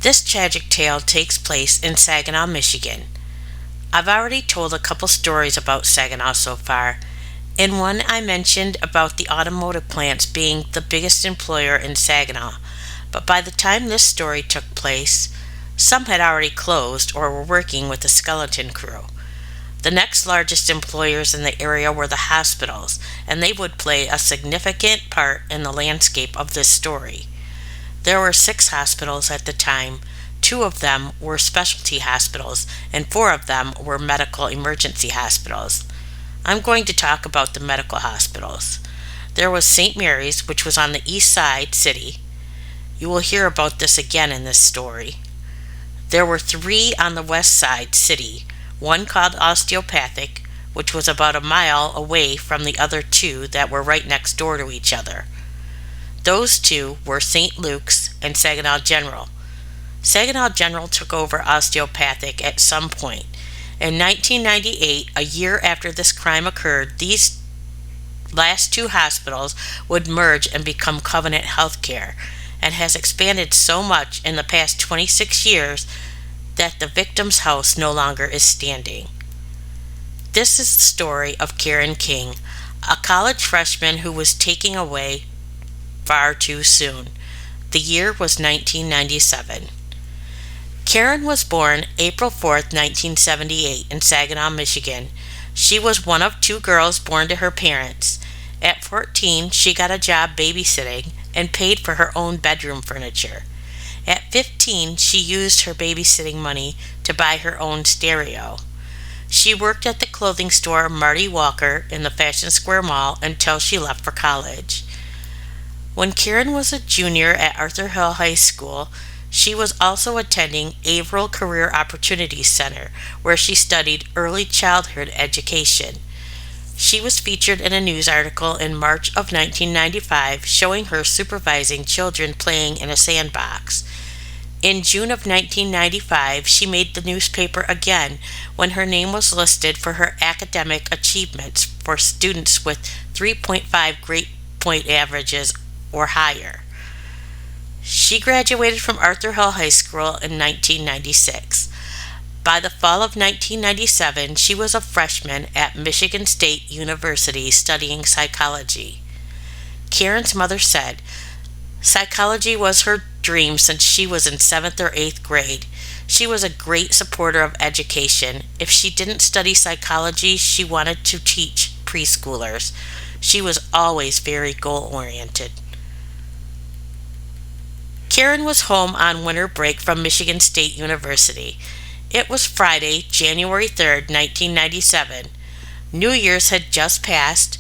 This tragic tale takes place in Saginaw, Michigan. I've already told a couple stories about Saginaw so far. In one, I mentioned about the automotive plants being the biggest employer in Saginaw, but by the time this story took place, some had already closed or were working with a skeleton crew. The next largest employers in the area were the hospitals, and they would play a significant part in the landscape of this story. There were 6 hospitals at the time. 2 of them were specialty hospitals, and 4 of them were medical emergency hospitals. I'm going to talk about the medical hospitals. There was St. Mary's, which was on the east side city. You will hear about this again in this story. There were 3 on the west side city, one called Osteopathic, which was about a mile away from the other 2 that were right next door to each other. Those 2 were St. Luke's and Saginaw General. Saginaw General took over Osteopathic at some point. In 1998, a year after this crime occurred, these last 2 hospitals would merge and become Covenant Healthcare, and has expanded so much in the past 26 years that the victim's house no longer is standing. This is the story of Karen King, a college freshman who was taken away far too soon. The year was 1997. Karen was born April 4th, 1978 in Saginaw, Michigan. She was one of 2 girls born to her parents. At 14, she got a job babysitting and paid for her own bedroom furniture. At 15, she used her babysitting money to buy her own stereo. She worked at the clothing store Marty Walker in the Fashion Square Mall until she left for college. When Karen was a junior at Arthur Hill High School, she was also attending Averill Career Opportunities Center, where she studied early childhood education. She was featured in a news article in March of 1995 showing her supervising children playing in a sandbox. In June of 1995, she made the newspaper again when her name was listed for her academic achievements for students with 3.5 grade point averages or higher. She graduated from Arthur Hill High School in 1996. By the fall of 1997, she was a freshman at Michigan State University studying psychology. Karen's mother said, "Psychology was her dream since she was in 7th or 8th grade. She was a great supporter of education. If she didn't study psychology, she wanted to teach preschoolers. She was always very goal-oriented." Karen was home on winter break from Michigan State University. It was Friday, January 3rd, 1997. New Year's had just passed,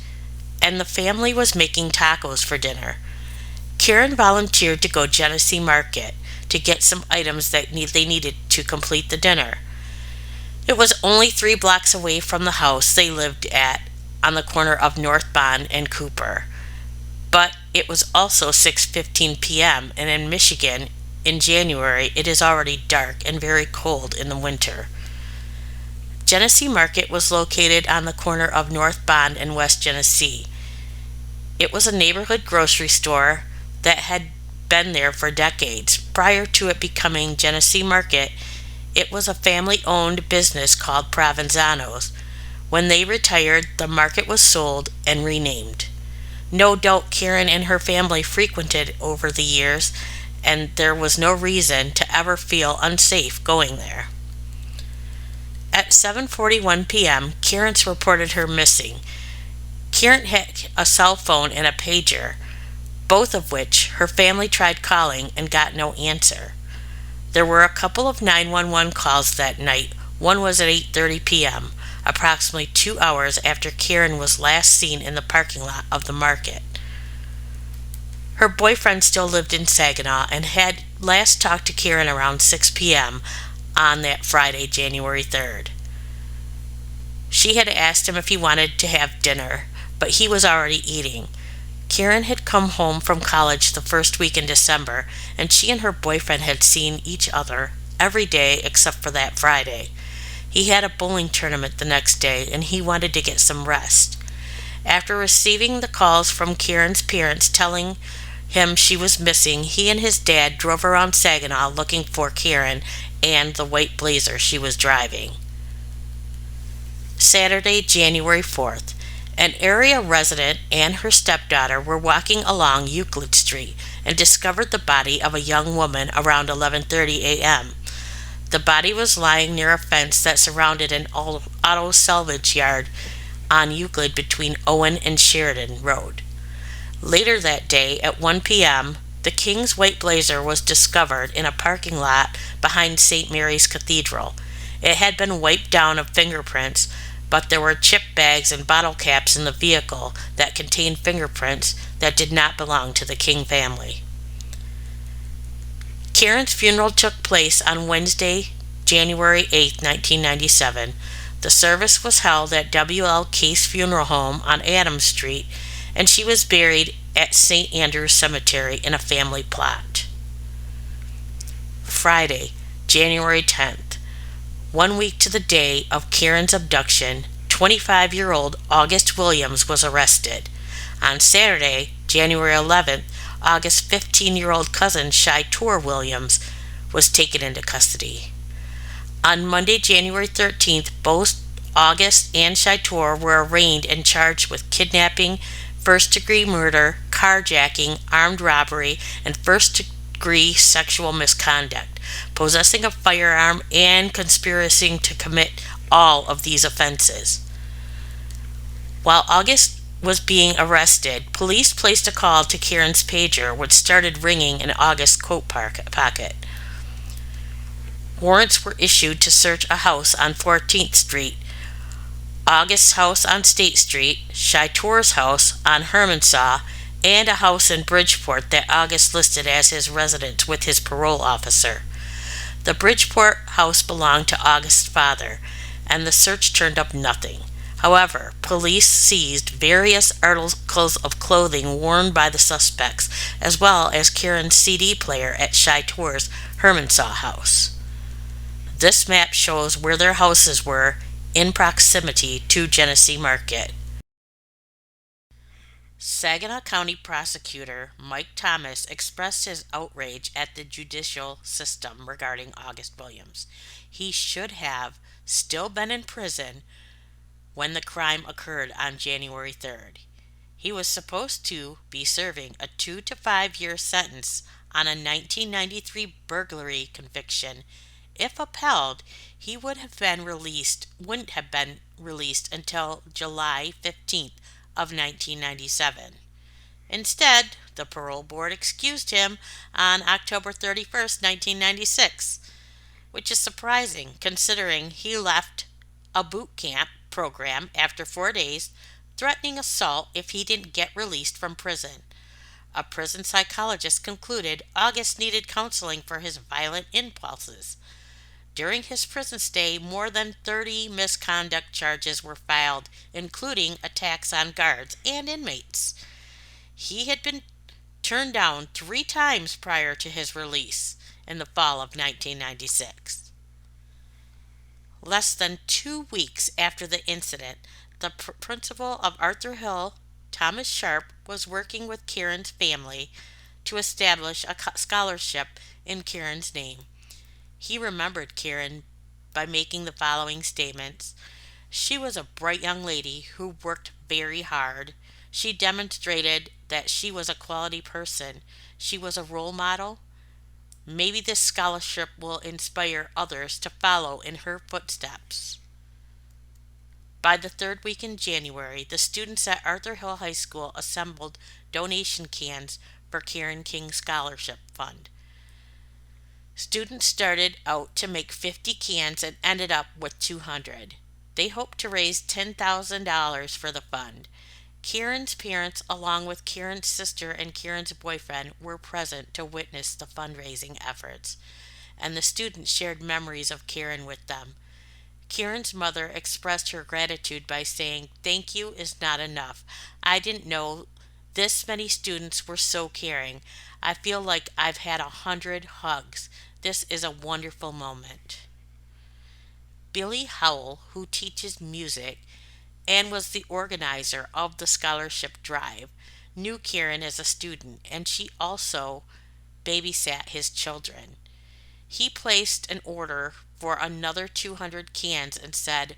and the family was making tacos for dinner. Karen volunteered to go Genesee Market to get some items that they needed to complete the dinner. It was only 3 blocks away from the house they lived at on the corner of North Bond and Cooper. But it was also 6:15 p.m., and in Michigan, in January, it is already dark and very cold in the winter. Genesee Market was located on the corner of North Bond and West Genesee. It was a neighborhood grocery store that had been there for decades. Prior to it becoming Genesee Market, it was a family-owned business called Provenzano's. When they retired, the market was sold and renamed. No doubt Karen and her family frequented over the years, and there was no reason to ever feel unsafe going there. At 7:41 p.m., Karen reported her missing. Karen had a cell phone and a pager, both of which her family tried calling and got no answer. There were a couple of 911 calls that night. One was at 8:30 p.m., approximately 2 hours after Karen was last seen in the parking lot of the market. Her boyfriend still lived in Saginaw and had last talked to Karen around 6 p.m. on that Friday, January 3rd. She had asked him if he wanted to have dinner, but he was already eating. Karen had come home from college the first week in December, and she and her boyfriend had seen each other every day except for that Friday. He had a bowling tournament the next day, and he wanted to get some rest. After receiving the calls from Karen's parents telling him she was missing, he and his dad drove around Saginaw looking for Karen and the white blazer she was driving. Saturday, January 4th. An area resident and her stepdaughter were walking along Euclid Street and discovered the body of a young woman around 11:30 a.m. The body was lying near a fence that surrounded an auto salvage yard on Euclid between Owen and Sheridan Road. Later that day at 1 p.m., the King's white blazer was discovered in a parking lot behind St. Mary's Cathedral. It had been wiped down of fingerprints, but there were chip bags and bottle caps in the vehicle that contained fingerprints that did not belong to the King family. Karen's funeral took place on Wednesday, January 8, 1997. The service was held at W.L. Case Funeral Home on Adams Street, and she was buried at St. Andrew's Cemetery in a family plot. Friday, January 10th. 1 week to the day of Karen's abduction, 25-year-old August Williams was arrested. On Saturday, January 11th, August's 15-year-old cousin Shaitor Williams was taken into custody. On Monday, January 13th, both August and Shaitor were arraigned and charged with kidnapping, first-degree murder, carjacking, armed robbery, and first-degree sexual misconduct, possessing a firearm, and conspiring to commit all of these offenses. While August was being arrested, police placed a call to Karen's pager, which started ringing in August's coat pocket. Warrants were issued to search a house on 14th Street, August's house on State Street, Shaitor's house on Hermansaw, and a house in Bridgeport that August listed as his residence with his parole officer. The Bridgeport house belonged to August's father, and the search turned up nothing. However, police seized various articles of clothing worn by the suspects, as well as Karen's CD player at Shaitor's Hermansaw house. This map shows where their houses were in proximity to Genesee Market. Saginaw County Prosecutor Mike Thomas expressed his outrage at the judicial system regarding August Williams. He should have still been in prison when the crime occurred on January 3rd. He was supposed to be serving a 2 to 5 year sentence on a 1993 burglary conviction. If upheld, he wouldn't have been released until July 15th of 1997. Instead, the parole board excused him on October 31st, 1996, which is surprising considering he left a boot camp program after 4 days, threatening assault if he didn't get released from prison. A prison psychologist concluded August needed counseling for his violent impulses. During his prison stay, more than 30 misconduct charges were filed, including attacks on guards and inmates. He had been turned down 3 times prior to his release in the fall of 1996. Less than 2 weeks after the incident, the principal of Arthur Hill, Thomas Sharp, was working with Karen's family to establish a scholarship in Karen's name. He remembered Karen by making the following statements. She was a bright young lady who worked very hard. She demonstrated that she was a quality person. She was a role model. Maybe this scholarship will inspire others to follow in her footsteps. By the third week in January, the students at Arthur Hill High School assembled donation cans for Karen King Scholarship Fund. Students started out to make 50 cans and ended up with 200. They hoped to raise $10,000 for the fund. Karen's parents, along with Karen's sister and Karen's boyfriend, were present to witness the fundraising efforts, and the students shared memories of Karen with them. Karen's mother expressed her gratitude by saying, "Thank you is not enough. I didn't know this many students were so caring. I feel like I've had 100 hugs. This is a wonderful moment." Billy Howell, who teaches music and was the organizer of the scholarship drive, knew Kieran as a student, and she also babysat his children. He placed an order for another 200 cans and said,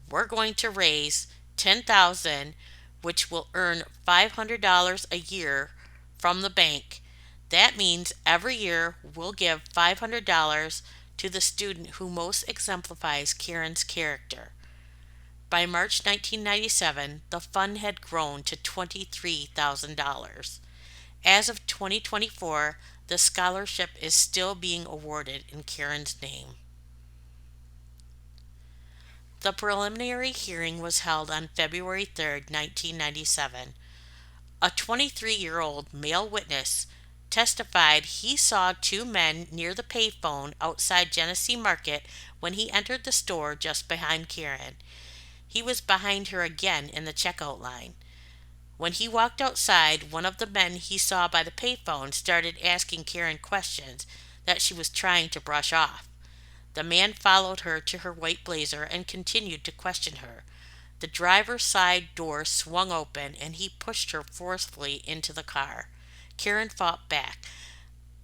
"We're going to raise 10,000, which will earn $500 a year from the bank. That means every year we'll give $500 to the student who most exemplifies Kieran's character." By March 1997, the fund had grown to $23,000. As of 2024, the scholarship is still being awarded in Kieran's name. The preliminary hearing was held on February 3rd, 1997. A 23-year-old male witness testified he saw two men near the payphone outside Genesee Market when he entered the store just behind Kieran. He was behind her again in the checkout line. When he walked outside, one of the men he saw by the payphone started asking Kieran questions that she was trying to brush off. The man followed her to her white blazer and continued to question her. The driver's side door swung open and he pushed her forcefully into the car. Kieran fought back,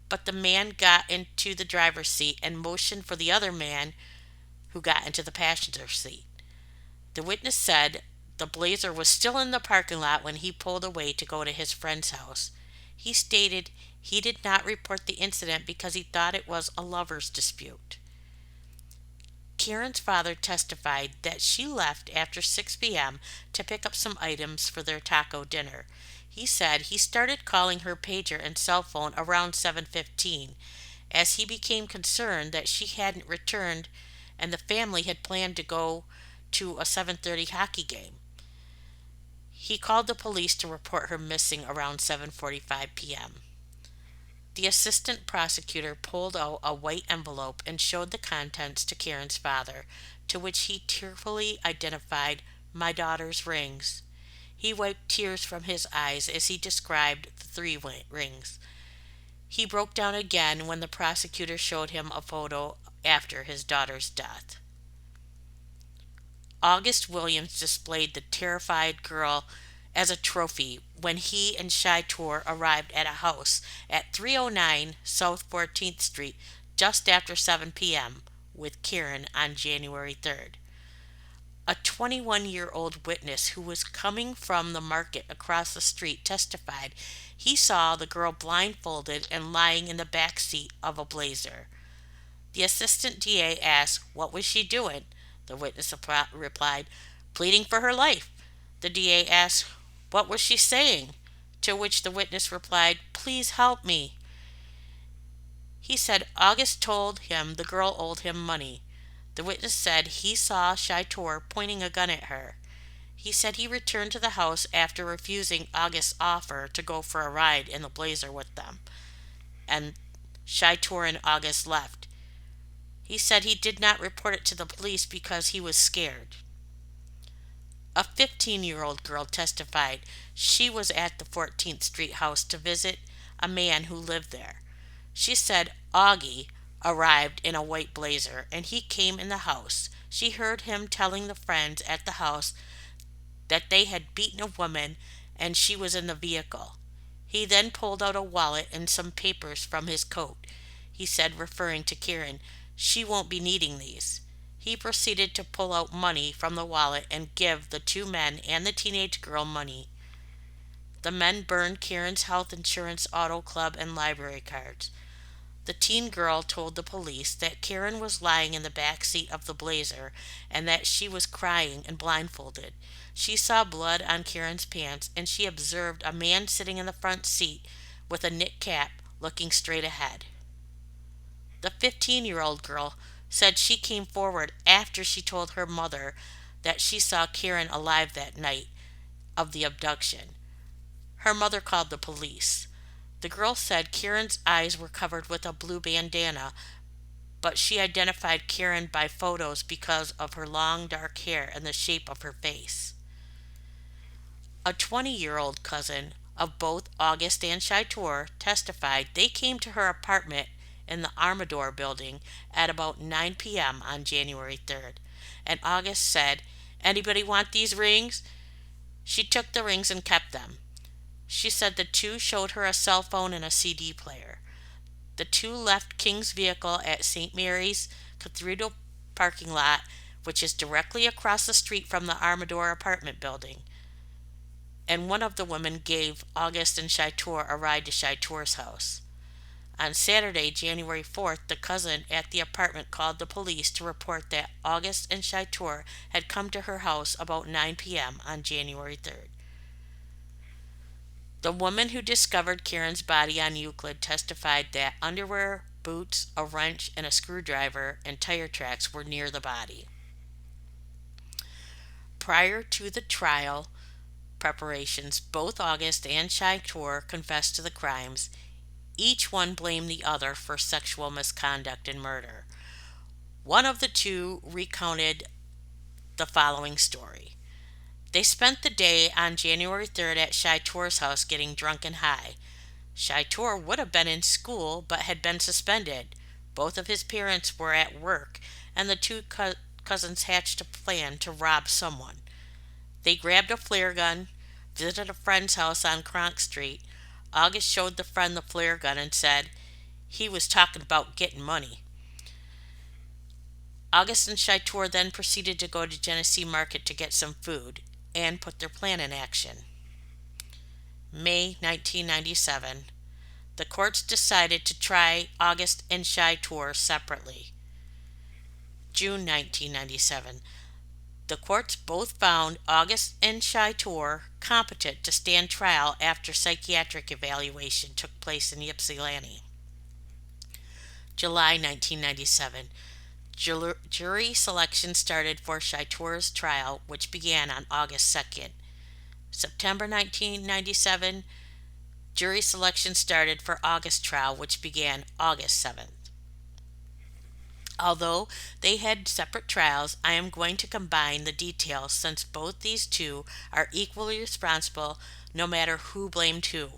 but the man got into the driver's seat and motioned for the other man, who got into the passenger seat. The witness said the blazer was still in the parking lot when he pulled away to go to his friend's house. He stated he did not report the incident because he thought it was a lover's dispute. Kieran's father testified that she left after 6 p.m. to pick up some items for their taco dinner. He said he started calling her pager and cell phone around 7:15 as he became concerned that she hadn't returned and the family had planned to go to a 7:30 hockey game. He called the police to report her missing around 7:45 p.m. The assistant prosecutor pulled out a white envelope and showed the contents to Kieran's father, to which he tearfully identified "my daughter's rings." He wiped tears from his eyes as he described the three rings. He broke down again when the prosecutor showed him a photo after his daughter's death. August Williams displayed the terrified girl as a trophy when he and Shy Tor arrived at a house at 309 South 14th Street just after 7 p.m. with Kieran on January 3rd. A 21-year-old witness who was coming from the market across the street testified he saw the girl blindfolded and lying in the back seat of a Blazer. The assistant DA asked, "What was she doing?" The witness replied, "Pleading for her life." The DA asked, "What was she saying?" To which the witness replied, "Please help me." He said August told him the girl owed him money. The witness said he saw Shy Tor pointing a gun at her. He said he returned to the house after refusing August's offer to go for a ride in the Blazer with them, and Shy Tor and August left. He said he did not report it to the police because he was scared. A 15-year-old girl testified she was at the 14th Street house to visit a man who lived there. She said Augie arrived in a white Blazer and he came in the house. She heard him telling the friends at the house that they had beaten a woman and she was in the vehicle. He then pulled out a wallet and some papers from his coat. He said, referring to Kieran, "She won't be needing these." He proceeded to pull out money from the wallet and give the two men and the teenage girl money. The men burned Kieran's health insurance, auto club, and library cards. The teen girl told the police that Kieran was lying in the back seat of the Blazer and that she was crying and blindfolded. She saw blood on Kieran's pants and she observed a man sitting in the front seat with a knit cap looking straight ahead. The 15-year-old girl said she came forward after she told her mother that she saw Kieran alive that night of the abduction. Her mother called the police. The girl said Kieran's eyes were covered with a blue bandana, but she identified Kieran by photos because of her long dark hair and the shape of her face. A 20-year-old cousin of both August and Shy Tor testified they came to her apartment in the Armador building at about 9 p.m. on January 3rd, and August said, "Anybody want these rings?" She took the rings and kept them. She said the two showed her a cell phone and a CD player. The two left King's vehicle at St. Mary's Cathedral parking lot, which is directly across the street from the Armador apartment building. And one of the women gave August and Shaitor a ride to Shaitor's house. On Saturday, January 4th, the cousin at the apartment called the police to report that August and Shaitor had come to her house about 9 p.m. on January 3rd. The woman who discovered Karen's body on Euclid testified that underwear, boots, a wrench, and a screwdriver and tire tracks were near the body. Prior to the trial preparations, both August and Shaitor confessed to the crimes. Each one blamed the other for sexual misconduct and murder. One of the two recounted the following story. They spent the day on January 3rd at Shaitor's house getting drunk and high. Shaitor would have been in school but had been suspended. Both of his parents were at work, and the two cousins hatched a plan to rob someone. They grabbed a flare gun, visited a friend's house on Cronk Street. August showed the friend the flare gun and said he was talking about getting money. August and Shaitor then proceeded to go to Genesee Market to get some food and put their plan in action. May 1997. The courts decided to try August and Shaitor separately. June 1997. The courts both found August and Shaitor competent to stand trial after psychiatric evaluation took place in Ypsilanti. July 1997. Jury selection started for Shaitor's trial, which began on August 2nd. September 1997. Jury selection started for August trial, which began August 7th. Although they had separate trials, I am going to combine the details since both these two are equally responsible no matter who blamed who.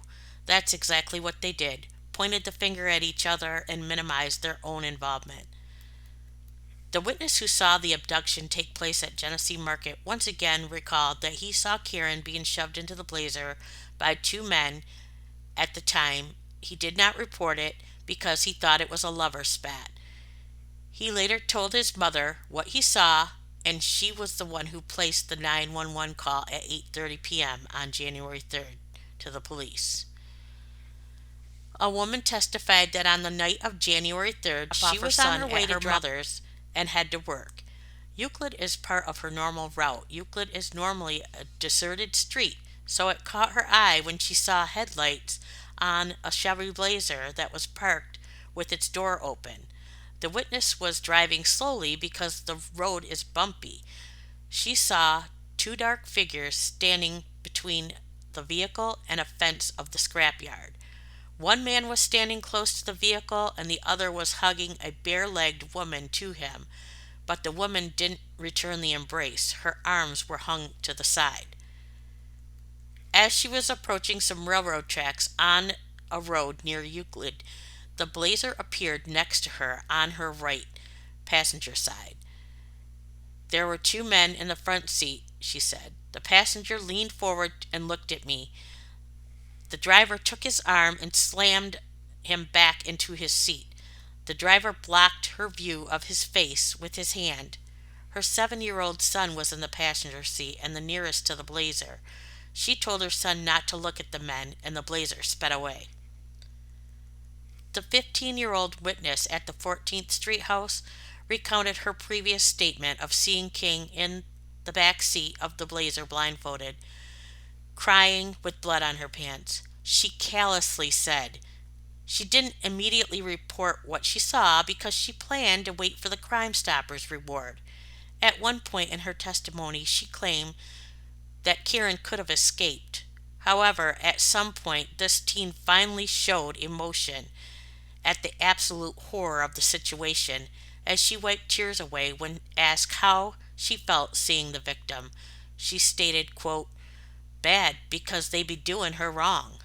That's exactly what they did, pointed the finger at each other and minimized their own involvement. The witness who saw the abduction take place at Genesee Market once again recalled that he saw Karen being shoved into the Blazer by two men. At the time, he did not report it because he thought it was a lover spat. He later told his mother what he saw, and she was the one who placed the 911 call at 8:30 p.m. on January 3rd to the police. A woman testified that on the night of January 3rd, she was on her way to her mother's and had to work. Euclid is part of her normal route. Euclid is normally a deserted street, so it caught her eye when she saw headlights on a Chevy Blazer that was parked with its door open. The witness was driving slowly because the road is bumpy. She saw two dark figures standing between the vehicle and a fence of the scrapyard. One man was standing close to the vehicle and the other was hugging a bare-legged woman to him, but the woman didn't return the embrace. Her arms were hung to the side. As she was approaching some railroad tracks on a road near Euclid, the Blazer appeared next to her on her right passenger side. There were two men in the front seat, she said. The passenger leaned forward and looked at me. The driver took his arm and slammed him back into his seat. The driver blocked her view of his face with his hand. Her 7-year-old son was in the passenger seat and the nearest to the Blazer. She told her son not to look at the men, and the Blazer sped away. The 15-year-old witness at the 14th Street house recounted her previous statement of seeing King in the back seat of the Blazer blindfolded, crying with blood on her pants. She callously said she didn't immediately report what she saw because she planned to wait for the Crime Stoppers reward. At one point in her testimony, she claimed that Karen could have escaped. However, at some point, this teen finally showed emotion at the absolute horror of the situation as she wiped tears away when asked how she felt seeing the victim. She stated, quote, "Bad because they be doing her wrong."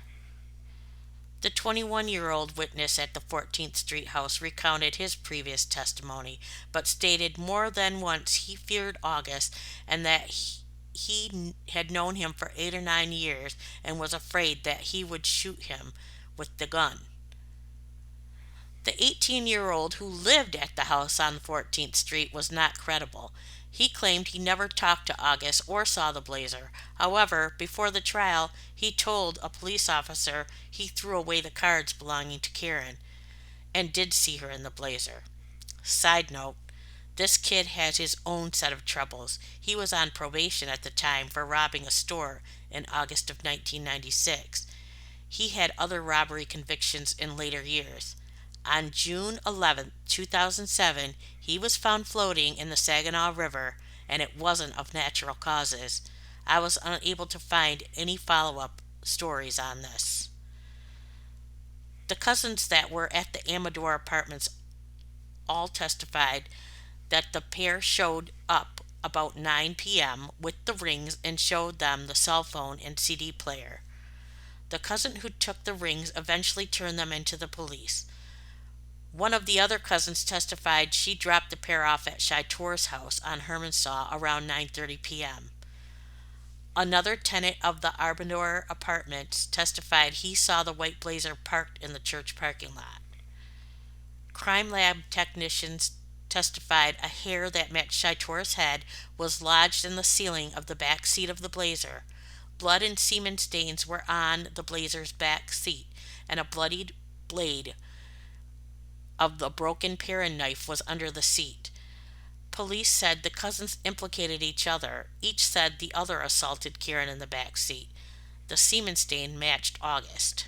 The 21-year-old witness at the 14th Street house recounted his previous testimony, but stated more than once he feared August and that had known him for 8 or 9 years and was afraid that he would shoot him with the gun. The 18-year-old who lived at the house on 14th Street was not credible. He claimed he never talked to August or saw the blazer. However, before the trial, he told a police officer he threw away the cards belonging to Karen and did see her in the blazer. Side note, this kid has his own set of troubles. He was on probation at the time for robbing a store in August of 1996. He had other robbery convictions in later years. On June 11, 2007, he was found floating in the Saginaw River, and it wasn't of natural causes. I was unable to find any follow up stories on this. The cousins that were at the Amador apartments all testified that the pair showed up about 9 p.m. with the rings and showed them the cell phone and CD player. The cousin who took the rings eventually turned them into the police. One of the other cousins testified she dropped the pair off at Shitor's house on Hermansaw around 9:30 p.m. Another tenant of the Arbandor apartments testified he saw the white blazer parked in the church parking lot. Crime lab technicians testified a hair that matched Shitor's head was lodged in the ceiling of the back seat of the blazer. Blood and semen stains were on the blazer's back seat, and a bloodied blade of the broken paring knife was under the seat. Police said the cousins implicated each other. Each said the other assaulted Karen in the back seat. The semen stain matched August.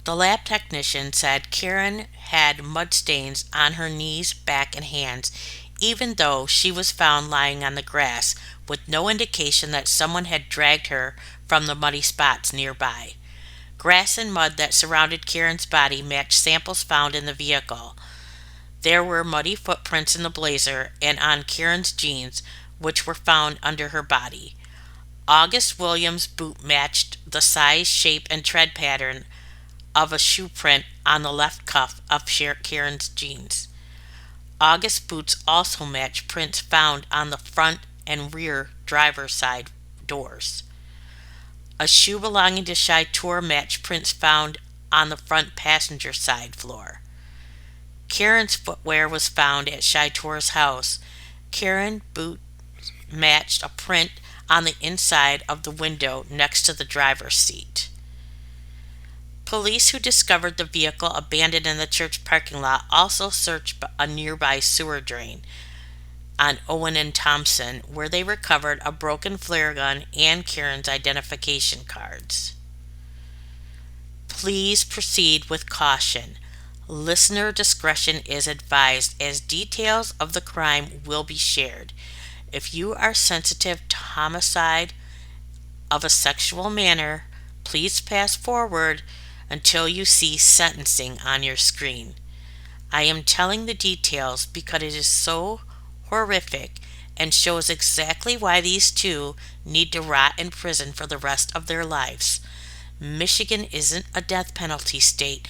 The lab technician said Karen had mud stains on her knees, back, and hands, even though she was found lying on the grass with no indication that someone had dragged her from the muddy spots nearby. Grass and mud that surrounded Karen's body matched samples found in the vehicle. There were muddy footprints in the blazer and on Karen's jeans, which were found under her body. August Williams' boot matched the size, shape, and tread pattern of a shoe print on the left cuff of Karen's jeans. August's boots also matched prints found on the front and rear driver's side doors. A shoe belonging to Shitor matched prints found on the front passenger side floor. Karen's footwear was found at Shitor's house. Karen's boots matched a print on the inside of the window next to the driver's seat. Police who discovered the vehicle abandoned in the church parking lot also searched a nearby sewer drain on Owen and Thompson, where they recovered a broken flare gun and Karen's identification cards. Please proceed with caution. Listener discretion is advised as details of the crime will be shared. If you are sensitive to homicide of a sexual manner, please pass forward until you see sentencing on your screen. I am telling the details because it is so horrific and shows exactly why these two need to rot in prison for the rest of their lives. Michigan isn't a death penalty state,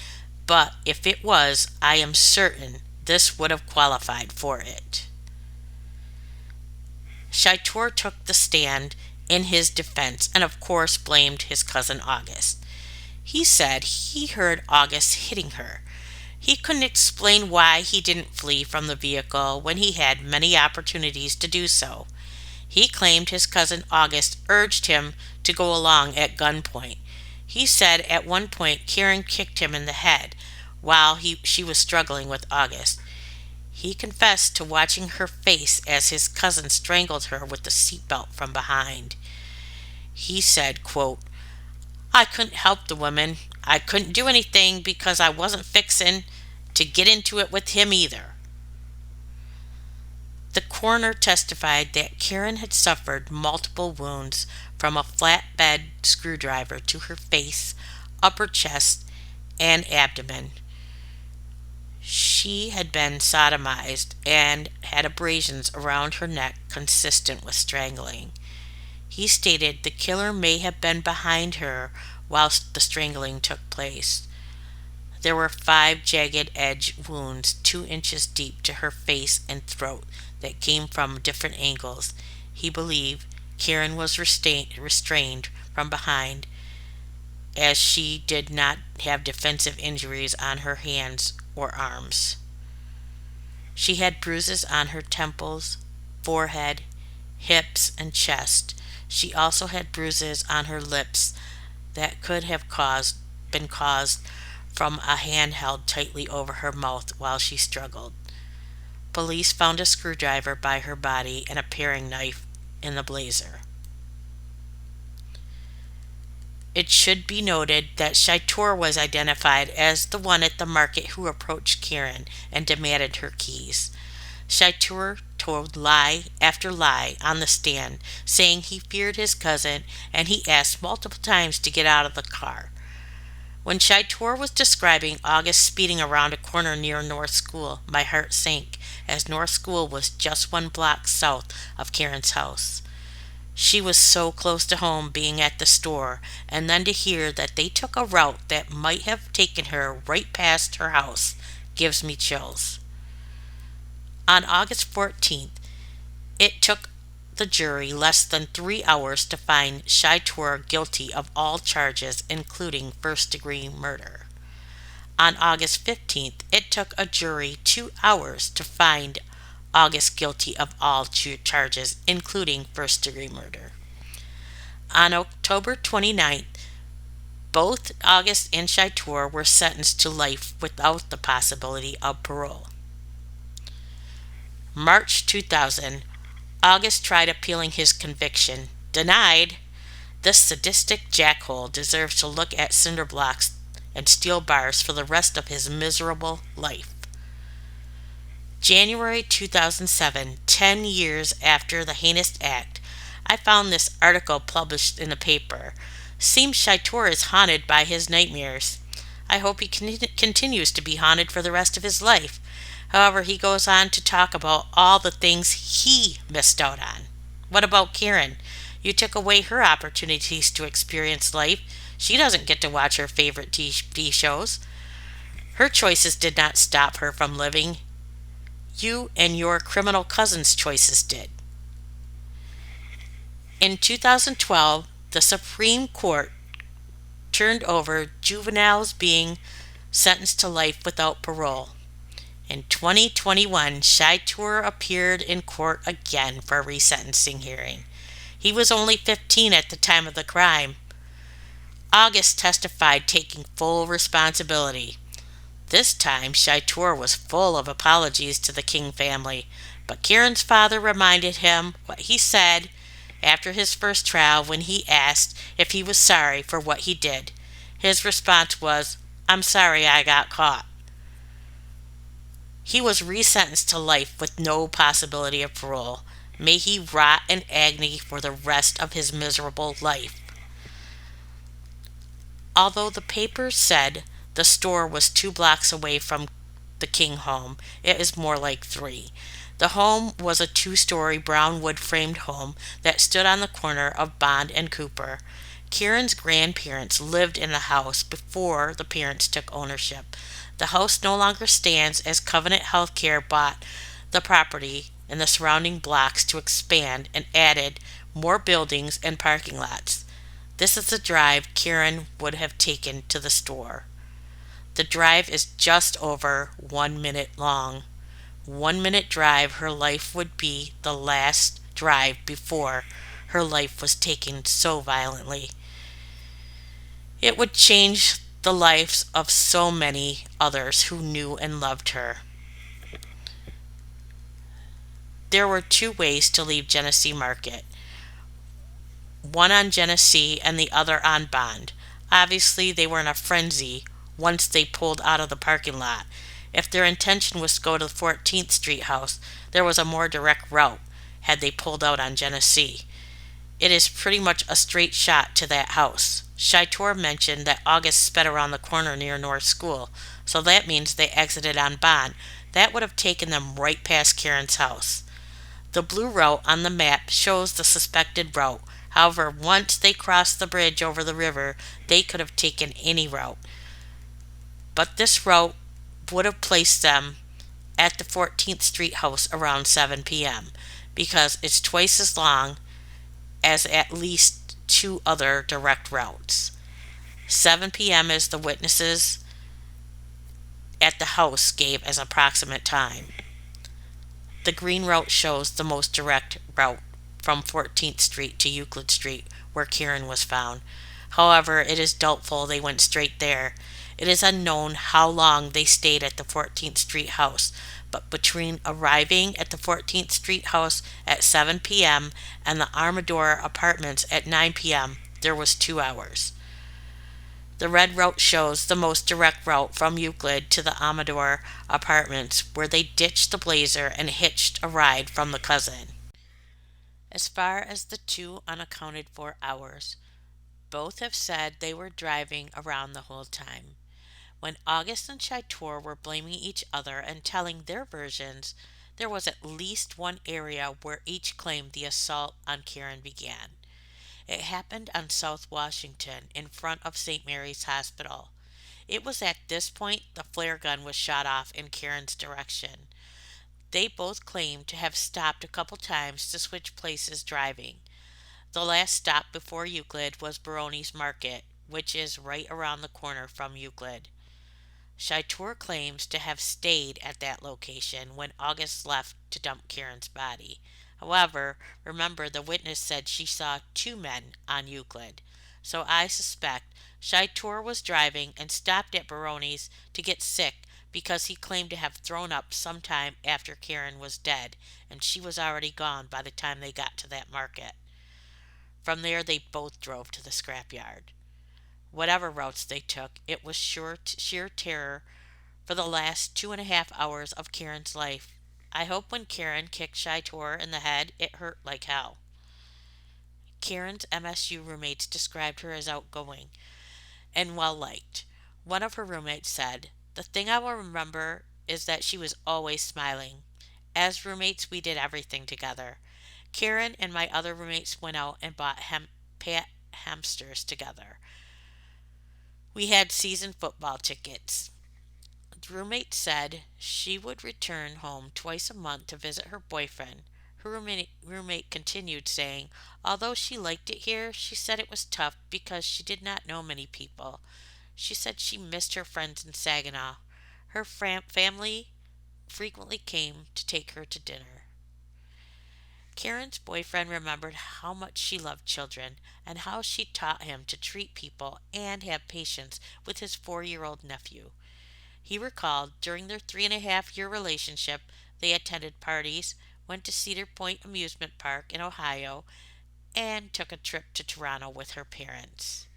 but if it was, I am certain this would have qualified for it. Shitor took the stand in his defense and of course blamed his cousin August. He said he heard August hitting her. He couldn't explain why he didn't flee from the vehicle when he had many opportunities to do so. He claimed his cousin August urged him to go along at gunpoint. He said at one point Karen kicked him in the head while she was struggling with August. He confessed to watching her face as his cousin strangled her with the seatbelt from behind. He said, quote, "I couldn't help the woman. I couldn't do anything because I wasn't fixin' to get into it with him either." The coroner testified that Karen had suffered multiple wounds from a flatbed screwdriver to her face, upper chest, and abdomen. She had been sodomized and had abrasions around her neck consistent with strangling. He stated the killer may have been behind her whilst the strangling took place. There were 5 jagged edge wounds 2 inches deep to her face and throat that came from different angles. he believed Karen was restrained from behind, as she did not have defensive injuries on her hands or arms. She had bruises on her temples, forehead, hips, and chest. She also had bruises on her lips that could have been caused from a hand held tightly over her mouth while she struggled. Police found a screwdriver by her body and a paring knife in the blazer. It should be noted that Shaitor was identified as the one at the market who approached Karen and demanded her keys. Shaitor told lie after lie on the stand, saying he feared his cousin and he asked multiple times to get out of the car. When Shaitor was describing August speeding around a corner near North School, my heart sank, as North School was just 1 block south of Karen's house. She was so close to home, being at the store, and then to hear that they took a route that might have taken her right past her house gives me chills. On August 14th, it took the jury less than 3 hours to find Shaitor guilty of all charges, including first-degree murder. On August 15th, it took a jury 2 hours to find August guilty of all charges, including first-degree murder. On October 29th, both August and Shaitor were sentenced to life without the possibility of parole. March 2000, August tried appealing his conviction. Denied. This sadistic jackhole deserves to look at cinder blocks and steel bars for the rest of his miserable life. January 2007, 10 years after the heinous act, I found this article published in the paper. Seems Shaitor is haunted by his nightmares. I hope he continues to be haunted for the rest of his life. However, he goes on to talk about all the things he missed out on. What about Karen? You took away her opportunities to experience life. She doesn't get to watch her favorite TV shows. Her choices did not stop her from living. You and your criminal cousin's choices did. In 2012, the Supreme Court turned over juveniles being sentenced to life without parole. In 2021, Shaitor appeared in court again for a resentencing hearing. He was only 15 at the time of the crime. August testified, taking full responsibility. This time, Shaitor was full of apologies to the King family, but Karen's father reminded him what he said after his first trial when he asked if he was sorry for what he did. His response was, "I'm sorry I got caught." He was resentenced to life with no possibility of parole. May he rot in agony for the rest of his miserable life. Although the papers said the store was 2 blocks away from the King home, it is more like 3. The home was a 2-story brown wood framed home that stood on the corner of Bond and Cooper. Karen's grandparents lived in the house before the parents took ownership. The house no longer stands, as Covenant Healthcare bought the property and the surrounding blocks to expand and added more buildings and parking lots. This is the drive Karen would have taken to the store. The drive is just over 1 minute long. 1 minute drive, her life would be the last drive before her life was taken so violently. It would change the lives of so many others who knew and loved her. There were 2 ways to leave Genesee Market. One on Genesee and the other on Bond. Obviously, they were in a frenzy once they pulled out of the parking lot. If their intention was to go to the 14th Street house, there was a more direct route had they pulled out on Genesee. It is pretty much a straight shot to that house. Shaitor mentioned that August sped around the corner near North School, so that means they exited on Bond. That would have taken them right past Karen's house. The blue route on the map shows the suspected route. However, once they crossed the bridge over the river, they could have taken any route. But this route would have placed them at the 14th Street house around 7 p.m. because it's twice as long as at least two other direct routes. 7 p.m. is the witnesses at the house gave as approximate time. The green route shows the most direct route from 14th Street to Euclid Street, where Karen was found. However, it is doubtful they went straight there. It is unknown how long they stayed at the 14th Street house, but between arriving at the 14th Street house at 7 p.m. and the Armador apartments at 9 p.m., there was 2 hours. The red route shows the most direct route from Euclid to the Amador apartments, where they ditched the Blazer and hitched a ride from the cousin. As far as the two unaccounted for hours, both have said they were driving around the whole time. When August and Chaitor were blaming each other and telling their versions, there was at least one area where each claimed the assault on Karen began. It happened on South Washington in front of St. Mary's Hospital. It was at this point the flare gun was shot off in Karen's direction. They both claimed to have stopped a couple times to switch places driving. The last stop before Euclid was Baroni's Market, which is right around the corner from Euclid. Chaitor claims to have stayed at that location when August left to dump Karen's body. However, remember the witness said she saw two men on Euclid. So I suspect Chaitor was driving and stopped at Baroni's to get sick because he claimed to have thrown up sometime after Karen was dead, and she was already gone by the time they got to that market. From there, they both drove to the scrapyard. Whatever routes they took, it was sheer terror for the last 2.5 hours of Karen's life. I hope when Karen kicked Chaitor in the head, it hurt like hell. Karen's MSU roommates described her as outgoing and well liked. One of her roommates said, "The thing I will remember is that she was always smiling. As roommates, we did everything together. Karen and my other roommates went out and bought pet hamsters together. We had season football tickets." The roommate said she would return home twice a month to visit her boyfriend. Her roommate continued saying, although she liked it here, she said it was tough because she did not know many people. She said she missed her friends in Saginaw. Her family frequently came to take her to dinner. Karen's boyfriend remembered how much she loved children and how she taught him to treat people and have patience with his 4-year-old nephew. He recalled during their 3.5 year relationship, they attended parties, went to Cedar Point Amusement Park in Ohio, and took a trip to Toronto with her parents.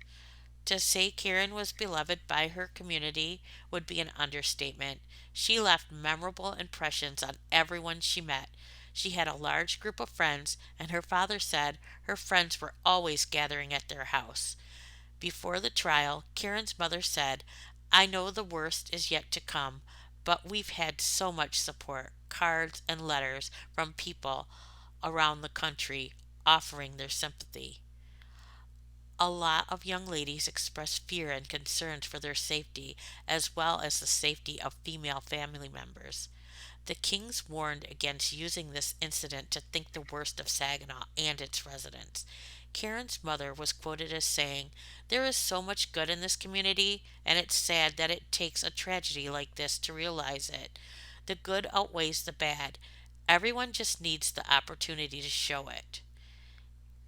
To say Karen was beloved by her community would be an understatement. She left memorable impressions on everyone she met. She had a large group of friends, and her father said her friends were always gathering at their house. Before the trial, Karen's mother said, "I know the worst is yet to come, but we've had so much support, cards and letters from people around the country offering their sympathy." A lot of young ladies expressed fear and concerns for their safety, as well as the safety of female family members. The Kings warned against using this incident to think the worst of Saginaw and its residents. Karen's mother was quoted as saying, "There is so much good in this community, and it's sad that it takes a tragedy like this to realize it. The good outweighs the bad. Everyone just needs the opportunity to show it."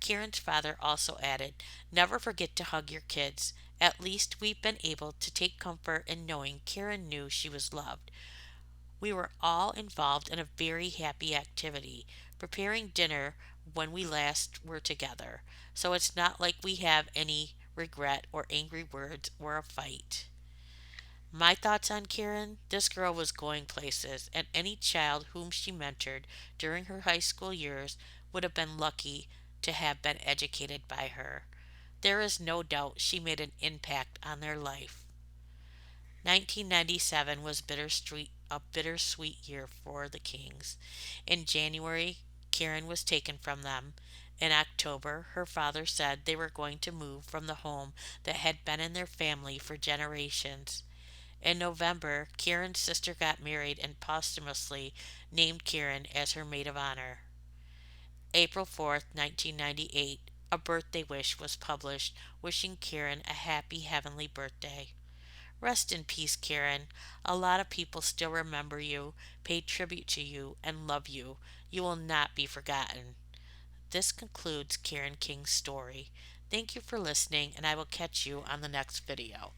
Karen's father also added, "Never forget to hug your kids. At least we've been able to take comfort in knowing Karen knew she was loved. We were all involved in a very happy activity, preparing dinner when we last were together, so it's not like we have any regret or angry words or a fight." My thoughts on Karen: this girl was going places, and any child whom she mentored during her high school years would have been lucky to have been educated by her. There is no doubt she made an impact on their life. 1997 was a bittersweet year for the Kings. In January, Karen was taken from them. In October, her father said they were going to move from the home that had been in their family for generations. In November, Karen's sister got married and posthumously named Karen as her maid of honor. April 4th, 1998, a birthday wish was published wishing Karen a happy heavenly birthday. Rest in peace, Karen. A lot of people still remember you, pay tribute to you, and love you. You will not be forgotten. This concludes Karen King's story. Thank you for listening, and I will catch you on the next video.